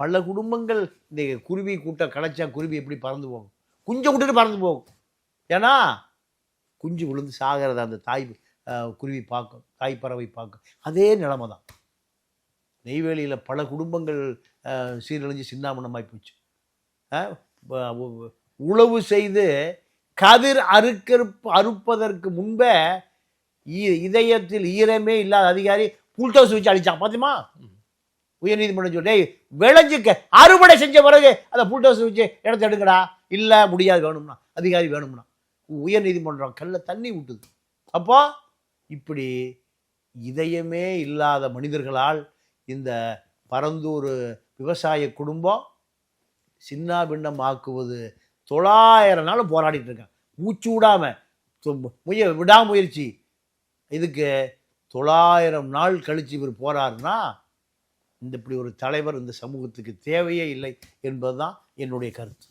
பல குடும்பங்கள் இந்த குருவி கூட்டம் கலைச்சா குருவி எப்படி பறந்து போகும்? குஞ்சை விட்டுட்டு பறந்து போகும். ஏன்னா குஞ்சு விழுந்து சாகிறத அந்த தாய் குருவி பார்க்கும், தாய் பறவை பார்க்கும். அதே நிலைமை தான். நெய்வேலியில் பல குடும்பங்கள் சீரழிஞ்சு சின்னாமணமாய் போச்சு. உழவு செய்து கதிர் அறுப்பதற்கு முன்பே இதயத்தில் ஈரமே இல்லாத அதிகாரி புல்டோஸ் வச்சு அடிச்சான். பார்த்துமா? உயர்நீதிமன்றம் சொல்லி விளைஞ்சுக்க அறுவடை செஞ்ச பிறகு அந்த புல்டோஸ் வச்சு இடத்த எடுக்கடா. இல்லை முடியாது, வேணும்னா அதிகாரி வேணும்னா. உயர்நீதிமன்றம் கல்ல தண்ணி விட்டுது. அப்போ இப்படி இதயமே இல்லாத மனிதர்களால் இந்த பரந்தூர் விவசாய குடும்பம் சின்ன பின்னம் ஆக்குவது 900 நாள் போராடிட்டு இருக்காங்க. மூச்சு விடாம விடாமுயற்சி. இதுக்கு 900 நாள் கழிச்சு இவர் போறாருன்னா இப்படி ஒரு தலைவர் இந்த சமூகத்துக்கு தேவையே இல்லை என்பதுதான் என்னுடைய கருத்து.